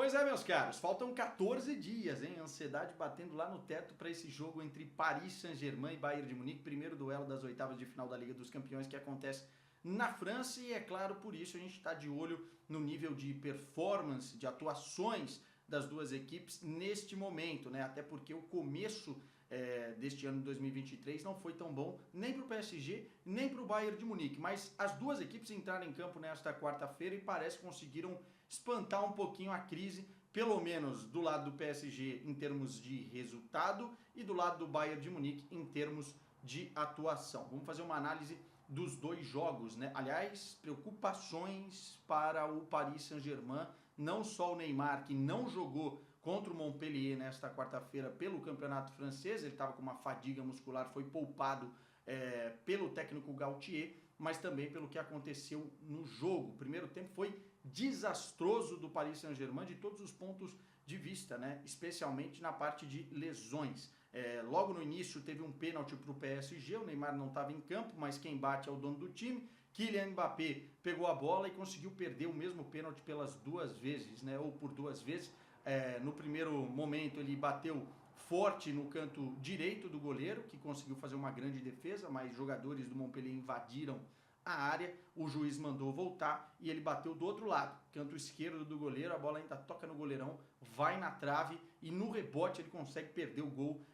Pois é, meus caros, faltam 14 dias, hein? Ansiedade batendo lá no teto para esse jogo entre Paris Saint-Germain e Bayern de Munique, primeiro duelo das oitavas de final da Liga dos Campeões que acontece na França e é claro, por isso a gente está de olho no nível de performance, de atuações das duas equipes neste momento, né? Até porque o começo deste ano de 2023 não foi tão bom nem para o PSG, nem para o Bayern de Munique, mas as duas equipes entraram em campo nesta quarta-feira e parece que conseguiram espantar um pouquinho a crise, pelo menos do lado do PSG em termos de resultado e do lado do Bayern de Munique em termos de atuação. Vamos fazer uma análise dos dois jogos, né? Aliás, preocupações para o Paris Saint-Germain, não só o Neymar, que não jogou contra o Montpellier nesta quarta-feira pelo campeonato francês, ele estava com uma fadiga muscular, foi poupado pelo técnico Galtier, mas também pelo que aconteceu no jogo. O primeiro tempo foi desastroso do Paris Saint-Germain de todos os pontos de vista, né? Especialmente na parte de lesões. Logo no início teve um pênalti para o PSG, o Neymar não estava em campo, mas quem bate é o dono do time. Kylian Mbappé pegou a bola e conseguiu perder o mesmo pênalti pelas duas vezes, né? Ou por duas vezes. No primeiro momento ele bateu forte no canto direito do goleiro, que conseguiu fazer uma grande defesa, mas jogadores do Montpellier invadiram a área, o juiz mandou voltar e ele bateu do outro lado, canto esquerdo do goleiro, a bola ainda toca no goleirão, vai na trave e no rebote ele consegue perder o gol,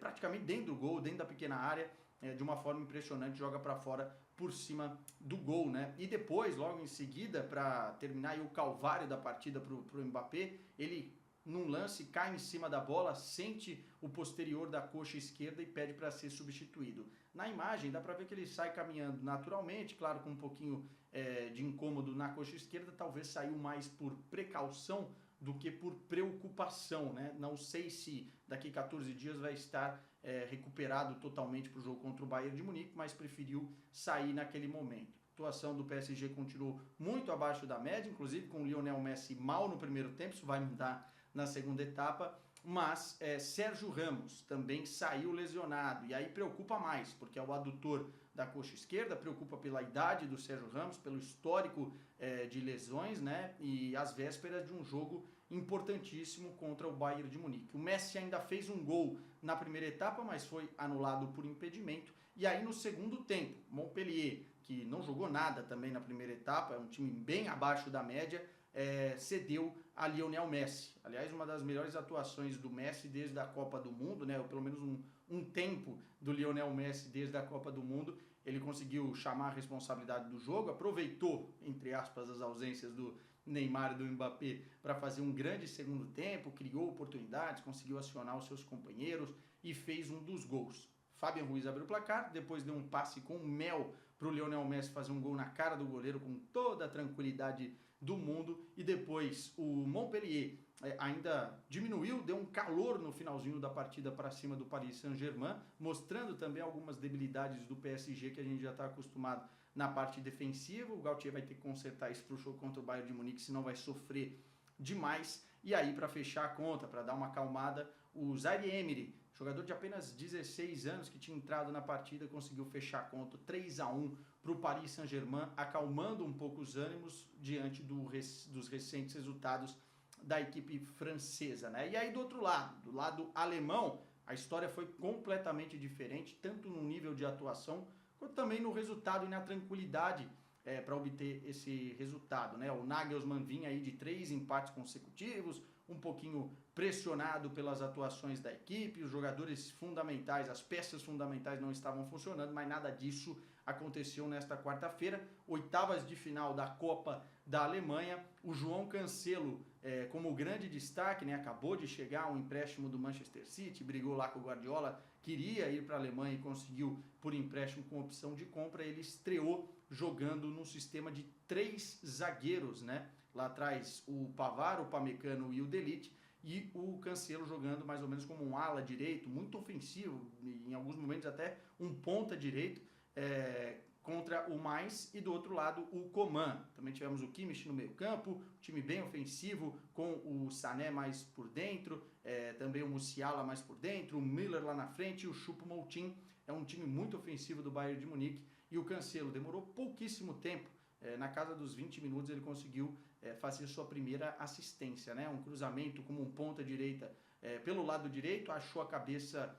praticamente dentro do gol, dentro da pequena área, de uma forma impressionante, joga para fora por cima do gol, né? E depois, logo em seguida, para terminar aí o calvário da partida para o Mbappé, ele num lance cai em cima da bola, sente o posterior da coxa esquerda e pede para ser substituído. Na imagem dá para ver que ele sai caminhando naturalmente, claro com um pouquinho de incômodo na coxa esquerda, talvez saiu mais por precaução do que por preocupação, né? Não sei se daqui 14 dias vai estar recuperado totalmente para o jogo contra o Bayern de Munique, mas preferiu sair naquele momento. A atuação do PSG continuou muito abaixo da média, inclusive com o Lionel Messi mal no primeiro tempo, isso vai mudar na segunda etapa, mas Sérgio Ramos também saiu lesionado, e aí preocupa mais, porque é o adutor da coxa esquerda, preocupa pela idade do Sérgio Ramos, pelo histórico de lesões, né, e às vésperas de um jogo importantíssimo contra o Bayern de Munique. O Messi ainda fez um gol na primeira etapa, mas foi anulado por impedimento, e aí no segundo tempo, Montpellier, que não jogou nada também na primeira etapa, é um time bem abaixo da média, cedeu a Lionel Messi. Aliás, uma das melhores atuações do Messi desde a Copa do Mundo, né? Ou pelo menos um tempo do Lionel Messi desde a Copa do Mundo. Ele conseguiu chamar a responsabilidade do jogo, aproveitou, entre aspas, as ausências do Neymar e do Mbappé para fazer um grande segundo tempo, criou oportunidades, conseguiu acionar os seus companheiros e fez um dos gols. Fabian Ruiz abriu o placar, depois deu um passe com mel para o Lionel Messi fazer um gol na cara do goleiro com toda a tranquilidade do mundo, e depois o Montpellier ainda diminuiu, deu um calor no finalzinho da partida para cima do Paris Saint-Germain, mostrando também algumas debilidades do PSG que a gente já está acostumado na parte defensiva. O Galtier vai ter que consertar isso para o jogo contra o Bayern de Munique, senão vai sofrer demais. E aí, para fechar a conta, para dar uma acalmada, o Zaire Emery, jogador de apenas 16 anos que tinha entrado na partida, conseguiu fechar a conta 3-1 para o Paris Saint-Germain, acalmando um pouco os ânimos diante dos recentes resultados da equipe francesa, né? E aí do outro lado, do lado alemão, a história foi completamente diferente, tanto no nível de atuação, quanto também no resultado e na tranquilidade para obter esse resultado, né? O Nagelsmann vinha aí de 3 empates consecutivos, um pouquinho pressionado pelas atuações da equipe, os jogadores fundamentais, as peças fundamentais não estavam funcionando, mas nada disso aconteceu nesta quarta-feira, oitavas de final da Copa da Alemanha. O João Cancelo como grande destaque, né? Acabou de chegar um empréstimo do Manchester City, brigou lá com o Guardiola, queria ir para a Alemanha e conseguiu por empréstimo com opção de compra. Ele estreou jogando num sistema de 3 zagueiros, né? Lá atrás o Pavard, o Pamecano e o De Ligt, e o Cancelo jogando mais ou menos como um ala direito, muito ofensivo, em alguns momentos até um ponta direito, contra o Mainz, e do outro lado o Coman. Também tivemos o Kimmich no meio campo, time bem ofensivo, com o Sané mais por dentro, também o Musiala mais por dentro, o Müller lá na frente e o Choupo-Moting. É um time muito ofensivo do Bayern de Munique, e o Cancelo demorou pouquíssimo tempo, na casa dos 20 minutos ele conseguiu fazia sua primeira assistência, né? Um cruzamento como um ponta direita pelo lado direito, achou a cabeça,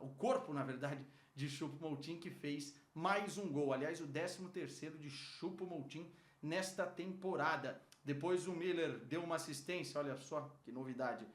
o corpo, na verdade, de Choupo-Moting, que fez mais um gol. Aliás, o 13º de Choupo-Moting nesta temporada. Depois o Miller deu uma assistência, olha só que novidade,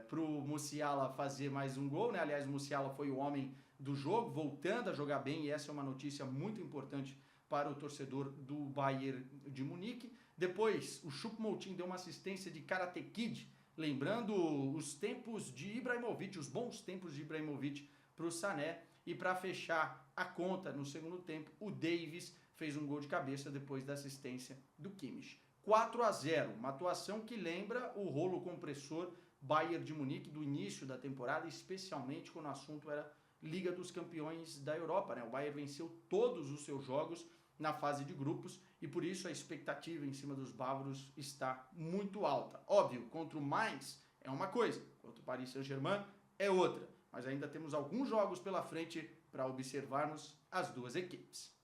para o Musiala fazer mais um gol, né? Aliás, o Musiala foi o homem do jogo, voltando a jogar bem, e essa é uma notícia muito importante para o torcedor do Bayern de Munique. Depois, o Choupo-Moting deu uma assistência de Karate Kid, lembrando os tempos de Ibrahimovic, os bons tempos de Ibrahimovic para o Sané. E para fechar a conta no segundo tempo, o Davis fez um gol de cabeça depois da assistência do Kimmich. 4-0, uma atuação que lembra o rolo compressor Bayern de Munique do início da temporada, especialmente quando o assunto era Liga dos Campeões da Europa, né? O Bayern venceu todos os seus jogos na fase de grupos e por isso a expectativa em cima dos bávaros está muito alta. Óbvio, contra o Mainz é uma coisa, contra o Paris Saint-Germain é outra, mas ainda temos alguns jogos pela frente para observarmos as duas equipes.